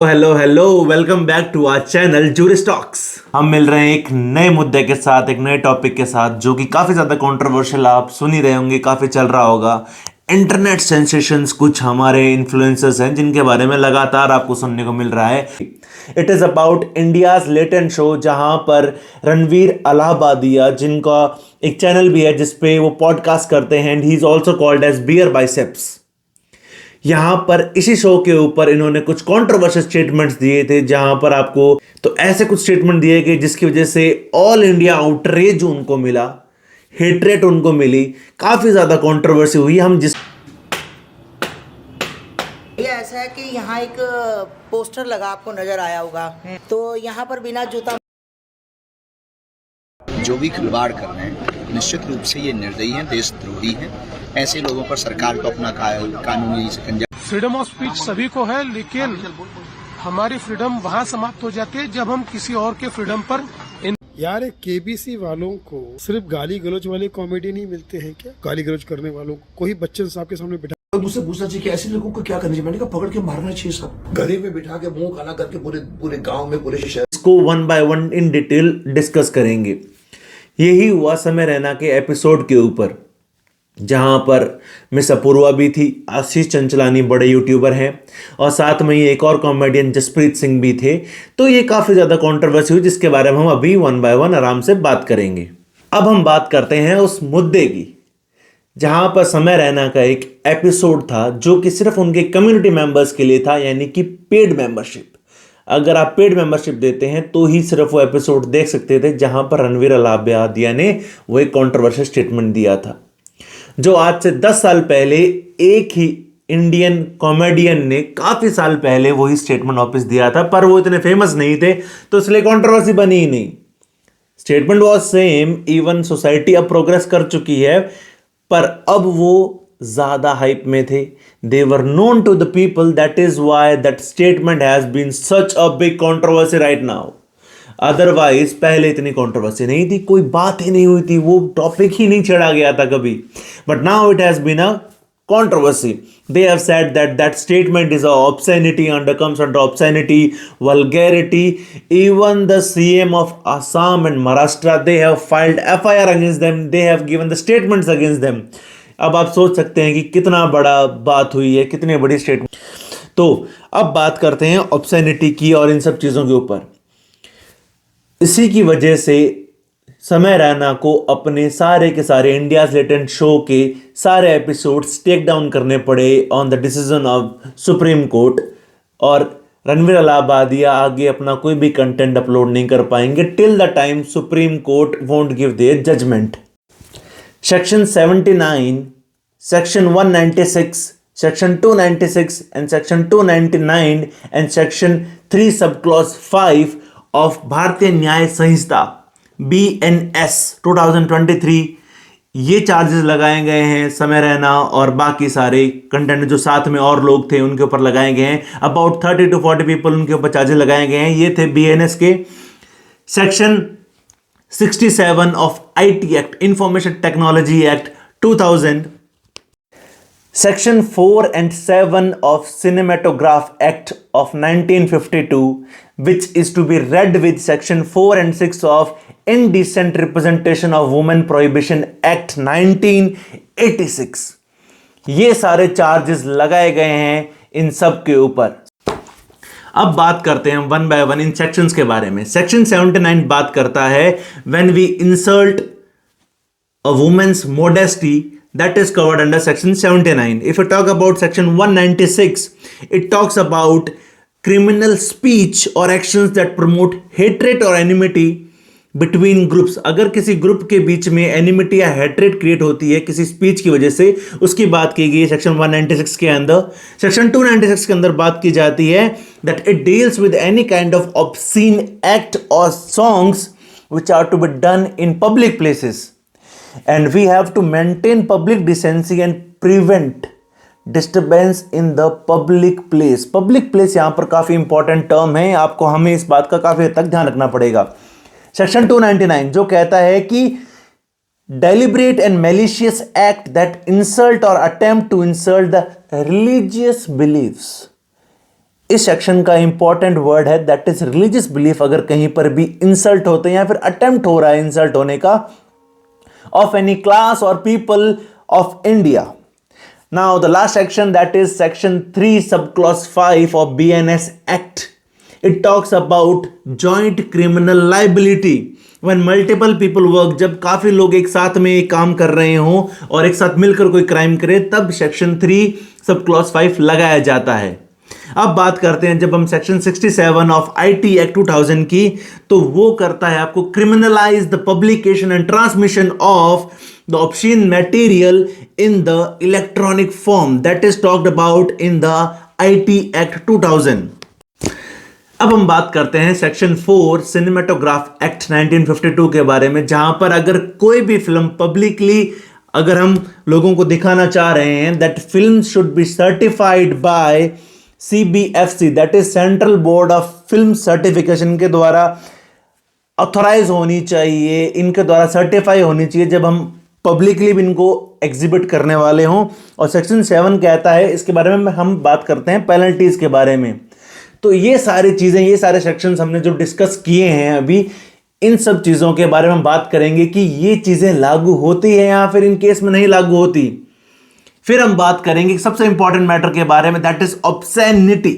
Hello hello, welcome back to our channel Juris talks. हम मिल रहे हैं एक नए मुद्दे के साथ, एक नए टॉपिक के साथ, जो कि काफी ज्यादा कंट्रोवर्शियल आप सुन ही रहे होंगे, काफी चल रहा होगा। इंटरनेट सेंसेशंस, कुछ हमारे इन्फ्लुएंसर्स हैं जिनके बारे में लगातार आपको सुनने को मिल रहा है। It is about India's latent show, जहां पर रणवीर अलाहाबादिया, जिनका एक चैनल भी है जिसपे वो पॉडकास्ट करते हैं, and he is also called as Beer Biceps. यहां पर इसी शो के ऊपर इन्होंने कुछ कंट्रोवर्शियल स्टेटमेंट्स दिए थे, जहां पर आपको तो ऐसे कुछ स्टेटमेंट दिए गए जिसकी वजह से ऑल इंडिया आउटरीच उनको मिला, हेट्रेट उनको मिली, काफी ज्यादा कंट्रोवर्सी हुई। हम जिस ये ऐसा है कि यहाँ एक पोस्टर लगा, आपको नजर आया होगा। तो यहाँ पर बिना जूता जो भी खिलवाड़ कर रहे हैं निश्चित रूप से ये निर्दयी हैं, देशद्रोही हैं। ऐसे लोगों पर सरकार को अपना कानूनी शिकंजा। फ्रीडम ऑफ स्पीच सभी को है, लेकिन हमारी फ्रीडम वहाँ समाप्त हो जाती है जब हम किसी और के फ्रीडम पर यार केबीसी वालों को सिर्फ गाली गलौज वाले कॉमेडी नहीं मिलते हैं क्या? गाली गलौज करने वालों को कोई बच्चन साहब के सामने बैठा तो मुझसे पूछना चाहिए कि ऐसे लोगों को क्या करना चाहिए। मैंने कहा पकड़ के मारना चाहिए, सब गले में बिठा के मुंह काला करके पूरे पूरे गांव में, पूरे शहर। इसको one by one in detail discuss करेंगे। यही हुआ समय रैना के एपिसोड के ऊपर, जहां पर मिस अपूर्वा भी थी, आशीष चंचलानी बड़े यूट्यूबर हैं, और साथ में ही एक और कॉमेडियन जसप्रीत सिंह भी थे। तो ये काफ़ी ज़्यादा कंट्रोवर्सी हुई, जिसके बारे में हम अभी वन बाय वन आराम से बात करेंगे। अब हम बात करते हैं उस मुद्दे की, जहां पर समय रैना का एक एपिसोड था जो कि सिर्फ उनके कम्युनिटी मेंबर्स के लिए था, यानी कि पेड मेंबरशिप। अगर आप पेड मेंबरशिप देते हैं तो ही सिर्फ वो एपिसोड देख सकते थे, जहां पर रणवीर अलाहाबादिया ने वो एक कंट्रोवर्शियल स्टेटमेंट दिया था, जो आज से 10 साल पहले एक ही इंडियन कॉमेडियन ने काफी साल पहले वही स्टेटमेंट वापस दिया था, पर वो इतने फेमस नहीं थे तो इसलिए कंट्रोवर्सी बनी ही नहीं। Statement was same, even society अब प्रोग्रेस कर चुकी है, पर अब वो ज्यादा हाइप में थे। They were known to the people, that is why that statement has been such a big controversy right now. Otherwise पहले इतनी कंट्रोवर्सी नहीं थी, कोई बात ही नहीं हुई थी, वो टॉपिक ही नहीं छेड़ा गया था कभी। But now it has been a controversy. They have said that that statement is a obscenity, comes under obscenity, vulgarity. Even the CM of Assam and Maharashtra, they have filed FIR against them. They have given the statements against them. अब आप सोच सकते हैं कि कितना बड़ा बात हुई है, कितनी बड़ी स्टेटमेंट। तो अब बात करते हैं ऑब्सैनिटी की और इन सब चीज़ों के ऊपर। इसी की वजह से समय रैना को अपने सारे के सारे इंडियाज लेटेंट शो के सारे एपिसोड्स टेक डाउन करने पड़े on the decision of supreme court, और रणवीर अलाहाबादिया आगे अपना कोई भी कंटेंट अपलोड नहीं कर पाएंगे till the time supreme court won't give their judgement. Section 79, section 196, section 296 and section 299 and section 3 sub clause 5 of भारतीय न्याय संहिता BNS 2023, ये चार्जेस लगाए गए हैं समय रैना और बाकी सारे कंटेंट जो साथ में और लोग थे उनके ऊपर लगाए गए हैं। अबाउट 30 to 40 पीपल उनके ऊपर चार्जेस लगाए गए हैं। ये थे BNS के section 67 of IT act, information technology act 2000, Section 4 and 7 of Cinematograph Act of 1952, which is to be read with Section 4 and 6 of Indecent Representation of Women Prohibition Act 1986। ये सारे चार्जेस लगाए गए हैं इन सब के ऊपर। अब बात करते हैं वन बाय वन इन सेक्शंस के बारे में। सेक्शन 79 बात करता है when we insult a woman's modesty, that is covered under section 79. If you talk about section 196, it talks about criminal speech or actions that promote hatred or enmity between groups. अगर किसी group के बीच में एनिमिटी या hatred create होती है किसी speech की वजह से, उसकी बात की गई है सेक्शन 196 के अंदर। सेक्शन 296 के अंदर बात की जाती है that it deals with any kind of obscene act or songs which are to be done in public places. And we have to maintain public decency and prevent disturbance in the public place. Public place यहाँ पर काफ़ी important term है, आपको हमें इस बात का काफ़ी हद तक ध्यान रखना पड़ेगा। सेक्शन 299 जो कहता है कि deliberate and malicious act that insult or attempt to insult the religious beliefs इस सेक्शन का इंपॉर्टेंट वर्ड है दैट इज रिलीजियस बिलीफ। अगर कहीं पर भी इंसल्ट होते हैं या फिर अटेम्प्ट हो रहा है इंसल्ट होने का ऑफ एनी क्लास और people of India. Now the last section that is section 3 sub clause 5 of BNS act. It talks about joint criminal liability when multiple people work. जब काफी लोग एक साथ में एक काम कर रहे हों और एक साथ मिलकर कोई क्राइम करे तब सेक्शन 3 सब क्लॉज 5 लगाया जाता है। अब बात करते हैं जब हम सेक्शन 67 ऑफ IT एक्ट 2000 की, तो वो करता है आपको criminalize the publication and transmission of the obscene material in the electronic form that is talked about in the IT act 2000। अब हम बात करते हैं सेक्शन 4 सिनेमेटोग्राफ एक्ट 1952 के बारे में, जहां पर अगर कोई भी फिल्म पब्लिकली अगर हम लोगों को दिखाना चाह रहे हैं that film should be certified by CBFC that is central board of film certification के द्वारा ऑथोराइज होनी चाहिए, इनके द्वारा सर्टिफाई होनी चाहिए जब हम पब्लिकली भी इनको एग्जिबिट करने वाले हों। और सेक्शन 7 कहता है इसके बारे में हम बात करते हैं पेनल्टीज के बारे में। तो ये सारी चीजें, ये सारे सेक्शंस हमने जो डिस्कस किए हैं अभी, इन सब चीजों के बारे में हम बात करेंगे कि ये चीजें लागू होती है या फिर इन केस में नहीं लागू होती। फिर हम बात करेंगे सबसे इंपॉर्टेंट मैटर के बारे में दैट इज ऑब्सैनिटी,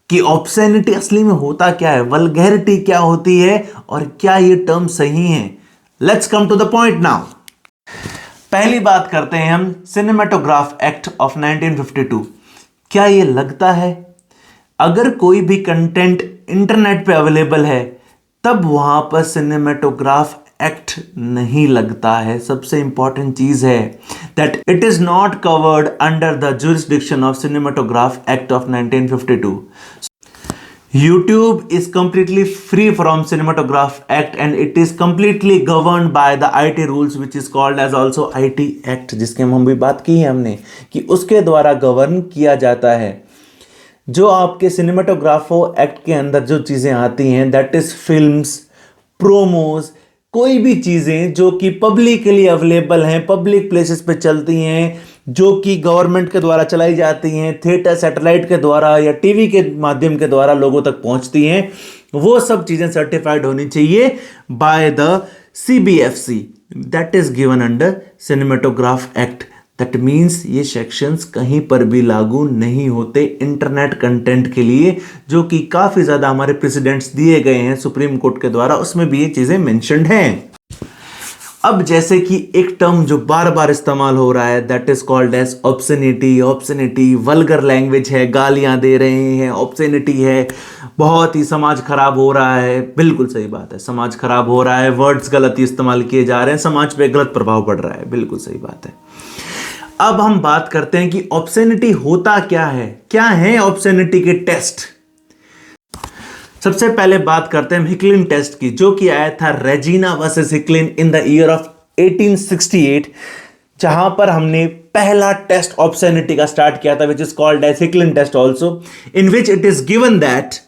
कि ऑब्सैनिटी असली में होता क्या है, वल्गैरिटी क्या होती है और क्या ये टर्म सही है। Let's come to the point now. पहली बात करते हैं हम सिनेमेटोग्राफ एक्ट ऑफ 1952। क्या ये लगता है अगर कोई भी कंटेंट इंटरनेट पे अवेलेबल है तब वहां पर सिनेमेटोग्राफ एक्ट नहीं लगता है। सबसे इंपॉर्टेंट चीज है that it is not covered under the jurisdiction of cinematograph act of 1952। YouTube is completely free from Cinematograph Act and it is completely governed by the IT rules which is called as also IT Act, जिसके हम भी बात की है हमने कि उसके द्वारा गवर्न किया जाता है। जो आपके सिनेमाटोग्राफो एक्ट के अंदर जो चीज़ें आती हैं दैट इज फिल्म्स, प्रोमोज, कोई भी चीज़ें जो कि पब्लिकली अवेलेबल हैं, पब्लिक प्लेसेस पे चलती हैं, जो कि गवर्नमेंट के द्वारा चलाई जाती हैं, थिएटर सैटेलाइट के द्वारा या टीवी के माध्यम के द्वारा लोगों तक पहुंचती हैं, वो सब चीज़ें सर्टिफाइड होनी चाहिए by the CBFC that is given under cinematograph act. That means ये सेक्शंस कहीं पर भी लागू नहीं होते इंटरनेट कंटेंट के लिए, जो कि काफ़ी ज़्यादा हमारे प्रेसिडेंट्स दिए गए हैं सुप्रीम कोर्ट के द्वारा, उसमें भी ये चीज़ें मेंशन्ड हैं। अब जैसे कि एक टर्म जो बार बार इस्तेमाल हो रहा है that is called as obscenity. Obscenity vulgar language है, गालियां दे रहे हैं, ऑब्ससेनिटी है, बहुत ही समाज खराब हो रहा है। बिल्कुल सही बात है, समाज खराब हो रहा है, वर्ड्स गलत इस्तेमाल किए जा रहे हैं, समाज पे गलत प्रभाव पड़ रहा है, बिल्कुल सही बात है। अब हम बात करते हैं कि ऑब्ससेनिटी होता क्या है ऑब्ससेनिटी के टेस्ट। सबसे पहले बात करते हैं हिकलिन टेस्ट की, जो कि आया था Regina versus Hicklin in the year of 1868, जहां पर हमने पहला टेस्ट ऑब्ससेनिटी का स्टार्ट किया था, which is called as Hicklin test also, in which it is given that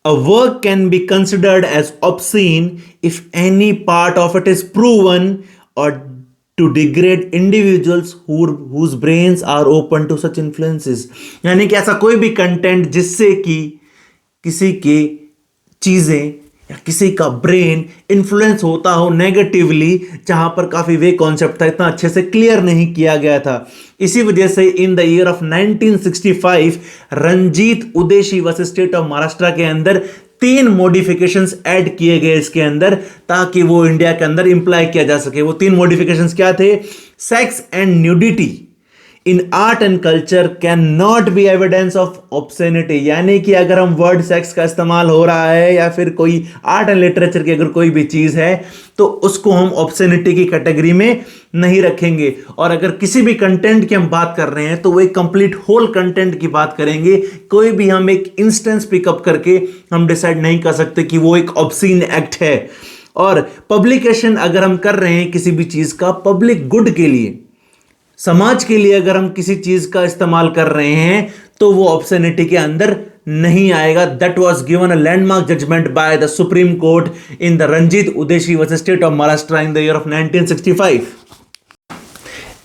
a work can be considered as obscene if any part of it is proven or to degrade individuals whose brains are open to such influences। यानी कि ऐसा कोई भी content जिससे कि किसी की चीज़ें या किसी का ब्रेन इन्फ्लुएंस होता हो नेगेटिवली, जहां पर काफ़ी वे कॉन्सेप्ट था, इतना अच्छे से क्लियर नहीं किया गया था। इसी वजह से in the year of 1965 Ranjit Udeshi versus state of Maharashtra के अंदर 3 मॉडिफिकेशंस ऐड किए गए इसके अंदर, ताकि वो इंडिया के अंदर इंप्लाई किया जा सके। वो 3 मॉडिफिकेशंस क्या थे? Sex and nudity in art and culture can not be evidence of obscenity. यानी कि अगर हम वर्ड सेक्स का इस्तेमाल हो रहा है या फिर कोई आर्ट एंड लिटरेचर की अगर कोई भी चीज़ है तो उसको हम ऑब्ससेनिटी की कैटेगरी में नहीं रखेंगे। और अगर किसी भी कंटेंट की हम बात कर रहे हैं तो वो एक कंप्लीट होल कंटेंट की बात करेंगे। कोई भी हम एक इंस्टेंस पिकअप करके हम डिसाइड नहीं कर सकते कि वो एक ऑब्सीन एक्ट है। और पब्लिकेशन अगर हम कर रहे हैं किसी भी चीज़ का पब्लिक गुड के लिए, समाज के लिए अगर हम किसी चीज का इस्तेमाल कर रहे हैं तो वो ऑब्ससेनिटी के अंदर नहीं आएगा। That was given a landmark judgement by the supreme court in the Ranjit Udeshi versus state of Maharashtra in the year of 1965।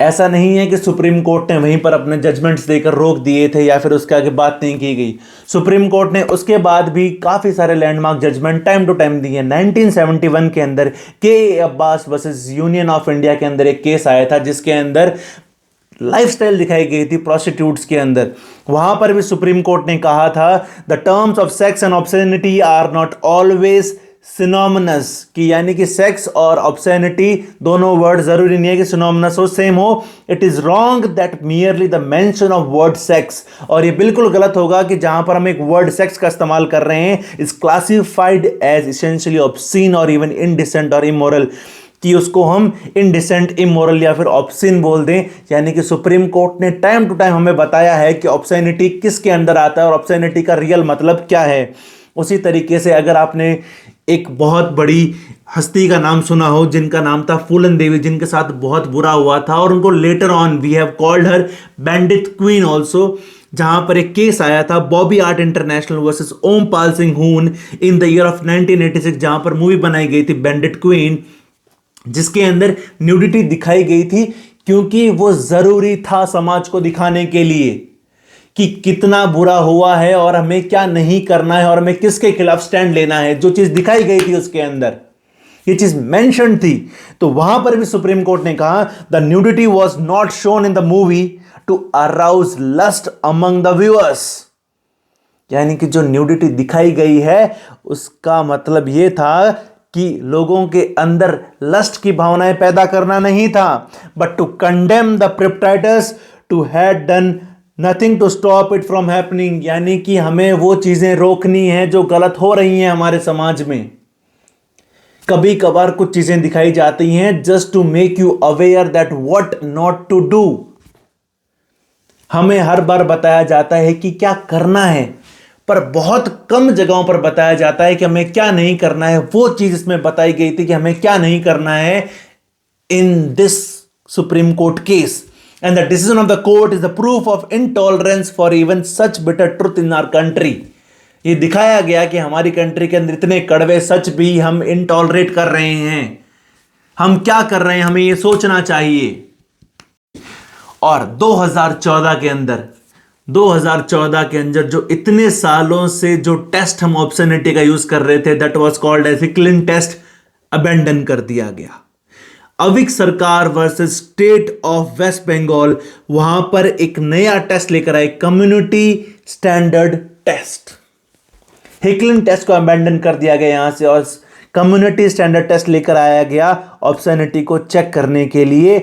ऐसा नहीं है कि सुप्रीम कोर्ट ने वहीं पर अपने जजमेंट्स देकर रोक दिए थे या फिर उसके आगे बात नहीं की गई। सुप्रीम कोर्ट ने उसके बाद भी काफ़ी सारे landmark judgement time to time दिए। 1971 के अंदर K Abbas versus union of India के अंदर एक केस आया था जिसके अंदर लाइफस्टाइल दिखाई गई थी प्रोस्टिट्यूट्स के अंदर। वहां पर भी सुप्रीम कोर्ट ने कहा था the terms of sex and obscenity are not always synonymous, कि यानी कि सेक्स और ऑब्सेनिटी दोनों वर्ड जरूरी नहीं है कि सिनोमिनस हो, सेम हो। It is wrong that merely the mention of word sex, और ये बिल्कुल गलत होगा कि जहां पर हम एक वर्ड सेक्स का इस्तेमाल कर रहे हैं is classified as essentially obscene और इवन इनडिसेंट और इमोरल, कि उसको हम इनडिसेंट, इमोरल या फिर ऑब्सिन बोल दें। यानी कि सुप्रीम कोर्ट ने टाइम टू टाइम हमें बताया है कि ऑब्सेनिटी किसके अंदर आता है और ऑब्सेनिटी का रियल मतलब क्या है। उसी तरीके से अगर आपने एक बहुत बड़ी हस्ती का नाम सुना हो जिनका नाम था फूलन देवी, जिनके साथ बहुत बुरा हुआ था और उनको later on we have called her bandit queen also, जहां पर एक केस आया था Bobby art international versus Om Pal Singh Hoon in the year of 1986, जहां पर मूवी बनाई गई थी बैंडिट क्वीन, जिसके अंदर न्यूडिटी दिखाई गई थी क्योंकि वो जरूरी था समाज को दिखाने के लिए कि कितना बुरा हुआ है और हमें क्या नहीं करना है और हमें किसके खिलाफ स्टैंड लेना है। जो चीज दिखाई गई थी उसके अंदर ये चीज मेंशन थी, तो वहां पर भी सुप्रीम कोर्ट ने कहा the nudity was not shown in the movie to arouse lust among the viewers, यानी कि जो न्यूडिटी दिखाई गई है उसका मतलब यह था कि लोगों के अंदर लस्ट की भावनाएं पैदा करना नहीं था, but to condemn the perpetrators to had done nothing to stop it from happening, यानी कि हमें वो चीजें रोकनी है जो गलत हो रही हैं हमारे समाज में। कभी कभार कुछ चीजें दिखाई जाती हैं just to make you aware that what not to do. हमें हर बार बताया जाता है कि क्या करना है, पर बहुत कम जगहों पर बताया जाता है कि हमें क्या नहीं करना है। वो चीज इसमें बताई गई थी कि हमें क्या नहीं करना है in this supreme court case, and the decision of the court is the proof of intolerance for even such bitter truth in our country। ये दिखाया गया कि हमारी कंट्री के अंदर इतने कड़वे सच भी हम इंटॉलरेट कर रहे हैं। हम क्या कर रहे हैं हमें ये सोचना चाहिए। और 2014 के अंदर जो इतने सालों से जो टेस्ट हम ऑब्सेनिटी का यूज कर रहे थे that was called as Hicklin test, abandon कर दिया गया। Aveek Sarkar versus state of West Bengal वहां पर एक नया टेस्ट लेकर आए, community standard test. Hicklin test को अबेंडन कर दिया गया यहां से और कम्युनिटी स्टैंडर्ड टेस्ट लेकर आया गया ऑब्सेनिटी को चेक करने के लिए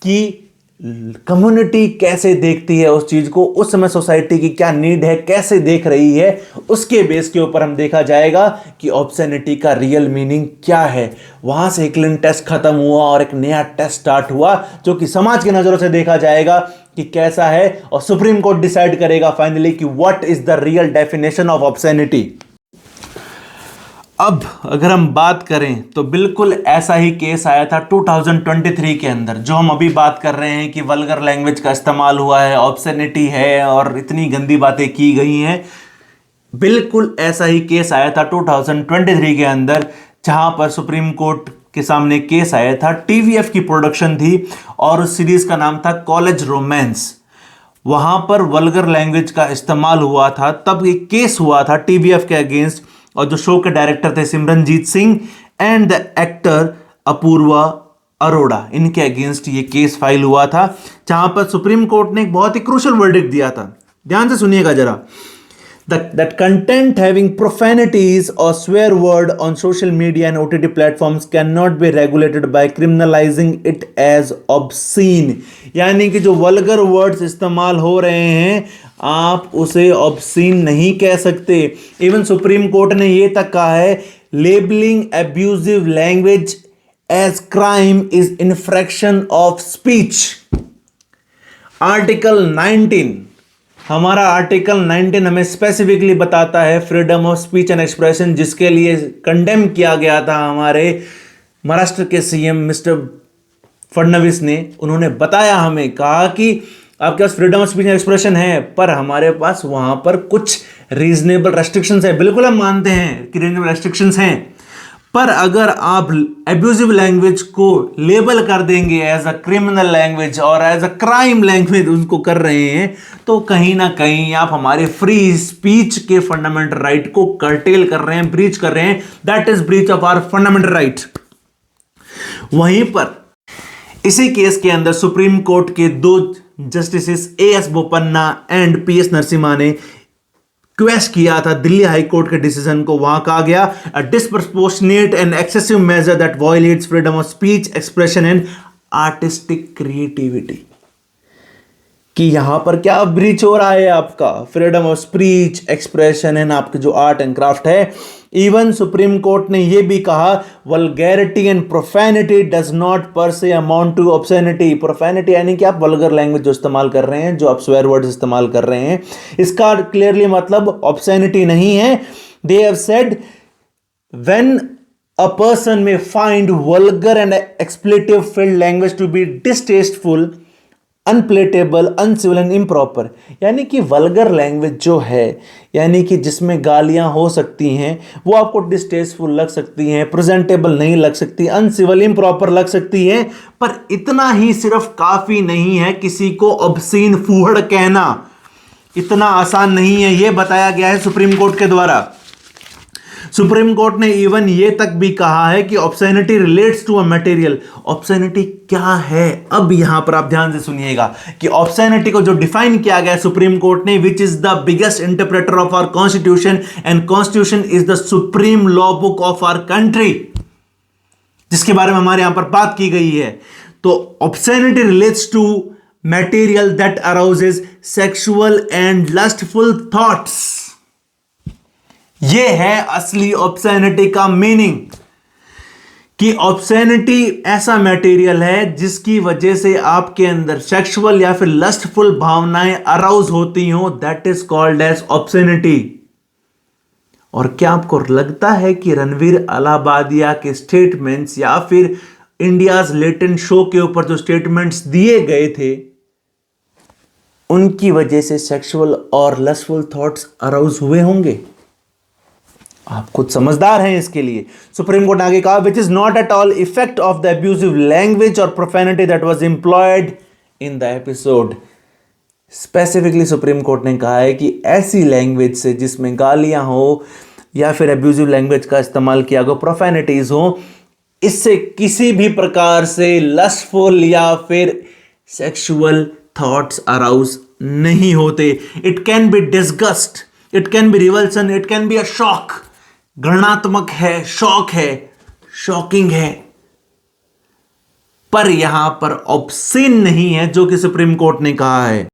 कि कम्युनिटी कैसे देखती है उस चीज को, उस समय सोसाइटी की क्या नीड है, कैसे देख रही है, उसके बेस के ऊपर हम देखा जाएगा कि ऑब्सेनिटी का रियल मीनिंग क्या है। वहां से हिकलिन टेस्ट खत्म हुआ और एक नया टेस्ट स्टार्ट हुआ जो कि समाज की नजरों से देखा जाएगा कि कैसा है, और सुप्रीम कोर्ट डिसाइड करेगा फाइनली कि what is the real definition of obscenity. अब अगर हम बात करें तो बिल्कुल ऐसा ही केस आया था 2023 के अंदर, जो हम अभी बात कर रहे हैं कि वल्गर लैंग्वेज का इस्तेमाल हुआ है, ऑब्सेनिटी है और इतनी गंदी बातें की गई हैं। बिल्कुल ऐसा ही केस आया था 2023 के अंदर, जहां पर सुप्रीम कोर्ट के सामने केस आया था। टीवीएफ की प्रोडक्शन थी और उस सीरीज का नाम था कॉलेज रोमांस। वहां पर वल्गर लैंग्वेज का इस्तेमाल हुआ था, तब एक केस हुआ था टीवीएफ के अगेंस्ट, और जो शो के डायरेक्टर थे Simranjit Singh and the actor Apoorva Arora, इनके अगेंस्ट ये केस फाइल हुआ था, जहां पर सुप्रीम कोर्ट ने एक बहुत ही क्रूशियल वर्डिक्ट दिया था। ध्यान से सुनिएगा जरा। That content having profanities or swear word on social media and OTT platforms cannot be regulated by criminalizing it as obscene। यानी कि जो वल्गर वर्ड्स इस्तेमाल हो रहे हैं आप उसे obscene नहीं कह सकते। इवन सुप्रीम कोर्ट ने ये तक कहा है labeling abusive language as crime is infraction of speech। Article 19, हमारा आर्टिकल 19 हमें स्पेसिफिकली बताता है freedom of speech and expression, जिसके लिए कंडेम किया गया था हमारे महाराष्ट्र के सीएम मिस्टर फडणवीस ने। उन्होंने बताया, हमें कहा कि आपके पास freedom of speech and expression है, पर हमारे पास वहां पर कुछ रीजनेबल रेस्ट्रिक्शंस है। बिल्कुल हम मानते हैं कि रीजनेबल रेस्ट्रिक्शंस हैं, पर अगर आप एब्यूजिव लैंग्वेज को लेबल कर देंगे एज अ क्रिमिनल लैंग्वेज और एज अ क्राइम लैंग्वेज उसको कर रहे हैं, तो कहीं ना कहीं आप हमारे फ्री स्पीच के फंडामेंटल राइट को कर्टेल कर रहे हैं, ब्रीच कर रहे हैं। That is breach of our fundamental right. वहीं पर इसी केस के अंदर सुप्रीम कोर्ट के 2 justices A S Bopanna and P S Narasimha ने क्वेश्चन किया था दिल्ली हाई कोर्ट के डिसीजन को। वहां कहा गया a disproportionate and excessive measure that violates freedom of speech, expression and artistic creativity, कि यहां पर क्या ब्रीच हो रहा है आपका freedom of speech, expression and आपके जो आर्ट एंड क्राफ्ट है। इवन सुप्रीम कोर्ट ने यह भी कहा vulgarity and profanity does not पर से अमाउंट टू ऑब्सैनिटी। प्रोफैनिटी यानी कि आप वल्गर लैंग्वेज जो इस्तेमाल कर रहे हैं, जो आप स्वेयर वर्ड्स इस्तेमाल कर रहे हैं, इसका क्लियरली मतलब ऑब्सैनिटी नहीं है। They have said when a person may find vulgar and expletive filled language to be distasteful, unpalatable, uncivil and improper, यानी कि वल्गर लैंग्वेज जो है, यानी कि जिसमें गालियां हो सकती हैं, वो आपको डिस्टेस्टफुल लग सकती हैं, प्रेजेंटेबल नहीं लग सकती, अनसिविल, इम्प्रॉपर लग सकती हैं, पर इतना ही सिर्फ काफी नहीं है किसी को ऑब्सीन, फूहड़ कहना इतना आसान नहीं है। यह बताया गया है सुप्रीम कोर्ट के द्वारा। सुप्रीम कोर्ट ने इवन ये तक भी कहा है कि ऑब्सैनिटी रिलेट्स टू अ मटेरियल। ऑब्सैनिटी क्या है? अब यहां पर आप ध्यान से सुनिएगा कि ऑब्सैनिटी को जो डिफाइन किया गया है सुप्रीम कोर्ट ने, which is the biggest interpreter of our constitution and constitution is the supreme law book of our country, जिसके बारे में हमारे यहां पर बात की गई है। तो obscenity relates to material that arouses sexual and lustful thoughts. यह है असली ऑब्सैनिटी का मीनिंग, कि ऑब्सैनिटी ऐसा मटेरियल है जिसकी वजह से आपके अंदर सेक्सुअल या फिर लस्टफुल भावनाएं अराउज होती हो। That is called as obscenity. और क्या आपको लगता है कि रणवीर अलाहाबादिया के स्टेटमेंट्स या फिर इंडियाज लेटेंट शो के ऊपर जो स्टेटमेंट्स दिए गए थे, उनकी वजह से सेक्सुअल और लस्टफुल थॉट्स अराउज हुए होंगे? आप खुद समझदार हैं इसके लिए। सुप्रीम कोर्ट ने आगे कहा which is not at all effect of the abusive language और profanity that was employed in the episode. Specifically Supreme court ने कहा है कि ऐसी लैंग्वेज से जिसमें गालियां हो या फिर अब्यूजिव लैंग्वेज का इस्तेमाल किया गया, प्रोफेनिटीज हो, इससे किसी भी प्रकार से लस्टफुल या फिर सेक्सुअल थॉट्स अराउज नहीं होते। It can be disgust, it can be revulsion, it can be a shock. घृणात्मक है, शॉक है, शॉकिंग है, पर यहां पर ऑब्सीन नहीं है, जो कि सुप्रीम कोर्ट ने कहा है।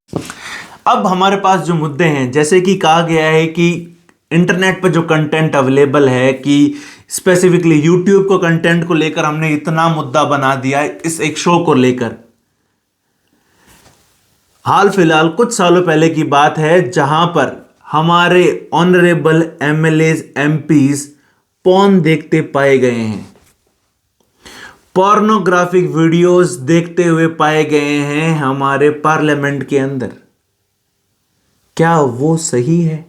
अब हमारे पास जो मुद्दे हैं, जैसे कि कहा गया है कि इंटरनेट पर जो कंटेंट अवेलेबल है, कि स्पेसिफिकली यूट्यूब को कंटेंट को लेकर हमने इतना मुद्दा बना दिया है इस एक शो को लेकर। हाल फिलहाल कुछ सालों पहले की बात है जहां पर हमारे ऑनरेबल एमएलएज, एमपीज पॉर्न देखते पाए गए हैं, पोर्नोग्राफिक वीडियोस देखते हुए पाए गए हैं हमारे पार्लियामेंट के अंदर। क्या वो सही है?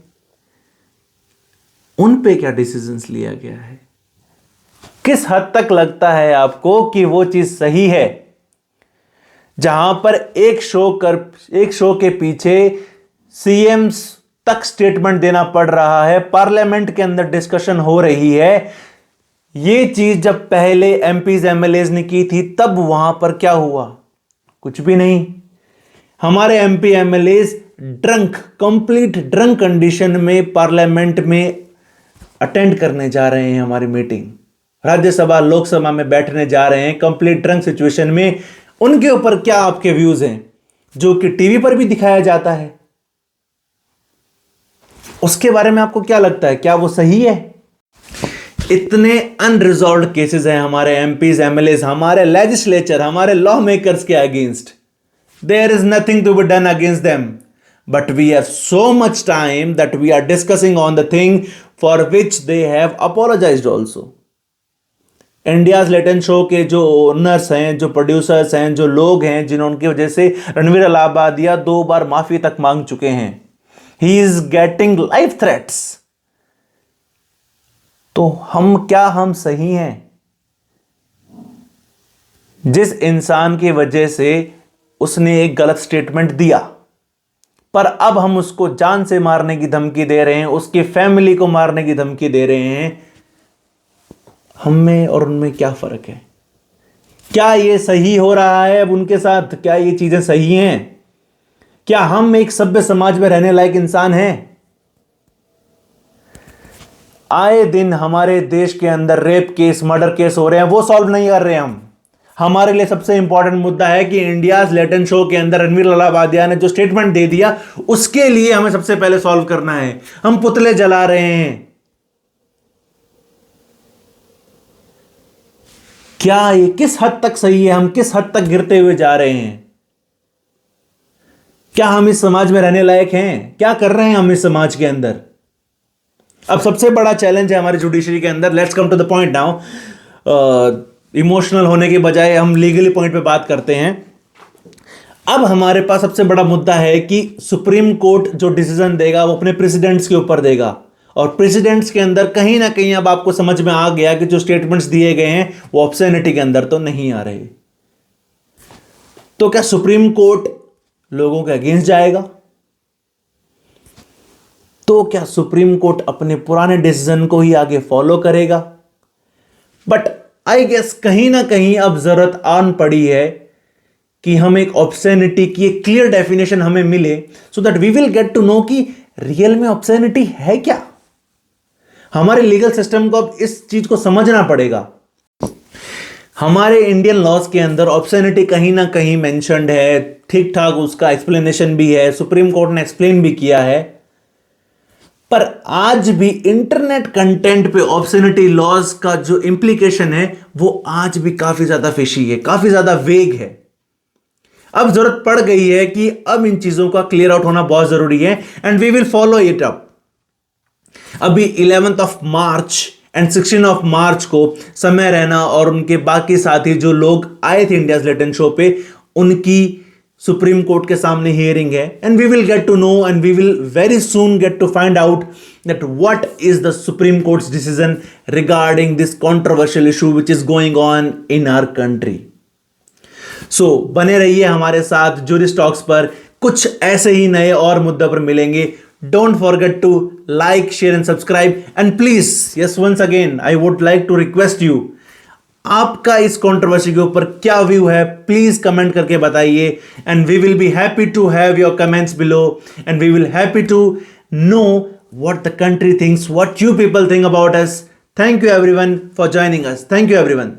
उन पे क्या डिसीजंस लिया गया है? किस हद तक लगता है आपको कि वो चीज सही है, जहां पर एक शो के पीछे सीएम्स तक स्टेटमेंट देना पड़ रहा है, पार्लियामेंट के अंदर डिस्कशन हो रही है। यह चीज जब पहले एमपीज, एमएलएज ने की थी, तब वहां पर क्या हुआ? कुछ भी नहीं। हमारे MP, MLAs drunk, complete drunk condition में पार्लियामेंट में अटेंड करने जा रहे हैं हमारी मीटिंग, राज्यसभा, लोकसभा में बैठने जा रहे हैं कंप्लीट ड्रंक सिचुएशन में। उनके ऊपर क्या आपके व्यूज हैं, जो कि टीवी पर भी दिखाया जाता है? उसके बारे में आपको क्या लगता है? क्या वो सही है? इतने अनरिजॉल्व्ड केसेस हैं हमारे एमपीज, एमएलएज, हमारे लेजिस्लेचर, हमारे लॉ मेकर्स के against. There is nothing to be done against them, but we have so much time that we are discussing on the thing for which they have apologised also. India's latent show के जो owners हैं, जो producers हैं, जो लोग हैं, जिन्होंने वजह से रणवीर अलाहाबादिया 2 बार माफी तक मांग चुके हैं। He is getting life threats. तो हम सही हैं? जिस इंसान की वजह से उसने एक गलत स्टेटमेंट दिया, पर अब हम उसको जान से मारने की धमकी दे रहे हैं, उसकी फैमिली को मारने की धमकी दे रहे हैं, हम में और उनमें क्या फर्क है? क्या ये सही हो रहा है अब उनके साथ? क्या ये चीजें सही हैं? क्या हम एक सभ्य समाज में रहने लायक इंसान हैं? आए दिन हमारे देश के अंदर रेप केस, मर्डर केस हो रहे हैं, वो सॉल्व नहीं कर रहे हम। हमारे लिए सबसे इंपॉर्टेंट मुद्दा है कि इंडियाज लेटेंट शो के अंदर रणवीर ललाबादिया ने जो स्टेटमेंट दे दिया, उसके लिए हमें सबसे पहले सॉल्व करना है। हम पुतले जला रहे हैं। क्या ये किस हद तक सही है? हम किस हद तक गिरते हुए जा रहे हैं? क्या हम इस समाज में रहने लायक हैं? क्या कर रहे हैं हम इस समाज के अंदर? अब सबसे बड़ा चैलेंज है हमारी जुडिशरी के अंदर। Let's come to the point now. Emotional होने के बजाय हम लीगली पॉइंट पे बात करते हैं। अब हमारे पास सबसे बड़ा मुद्दा है कि सुप्रीम कोर्ट जो डिसीजन देगा वो अपने प्रेसिडेंट्स के ऊपर देगा, और प्रेसिडेंट्स के अंदर कहीं ना कहीं अब आपको समझ में आ गया कि जो स्टेटमेंट्स दिए गए हैं वो ऑब्सैनिटी के अंदर तो नहीं आ रहे। तो क्या सुप्रीम कोर्ट लोगों के अगेंस्ट जाएगा? तो क्या सुप्रीम कोर्ट अपने पुराने डिसीजन को ही आगे फॉलो करेगा? बट आई गेस कहीं ना कहीं अब जरूरत आन पड़ी है कि हम एक ऑब्सैनिटी की एक क्लियर डेफिनेशन हमें मिले, so that we will get to know कि रियल में ऑब्सैनिटी है क्या। हमारे लीगल सिस्टम को अब इस चीज को समझना पड़ेगा। हमारे इंडियन लॉज के अंदर ऑब्सैनिटी कहीं ना कहीं मेंशन्ड है, ठीक ठाक उसका एक्सप्लेनेशन भी है, सुप्रीम कोर्ट ने एक्सप्लेन भी किया है, पर आज भी इंटरनेट कंटेंट पे ऑब्सैनिटी लॉज का जो इंप्लीकेशन है वो आज भी काफी ज्यादा फिशी है, काफी ज्यादा वेग है। अब जरूरत पड़ गई है कि अब इन चीजों का क्लियर आउट होना बहुत जरूरी है, and we will follow it up. अभी 11th of March and 16 of March को समय रैना और उनके बाकी साथी जो लोग आए थे इंडियाज लेटेंट शो पे, उनकी सुप्रीम कोर्ट के सामने हियरिंग है, and we will get to know and we will very soon get to find out that what is the Supreme Court's decision regarding this controversial issue which is going on in our country. So बने रहिए हमारे साथ jurist talks पर, कुछ ऐसे ही नए और मुद्दों पर मिलेंगे। Don't forget to like, share and subscribe, and please, yes, once again, I would like to request you, आपका इस कंट्रोवर्सी के ऊपर क्या व्यू है, प्लीज कमेंट करके बताइए, and we will be happy to have your comments below, and we will happy to know what the country thinks, what you people think about us. Thank you everyone for joining us. Thank you everyone.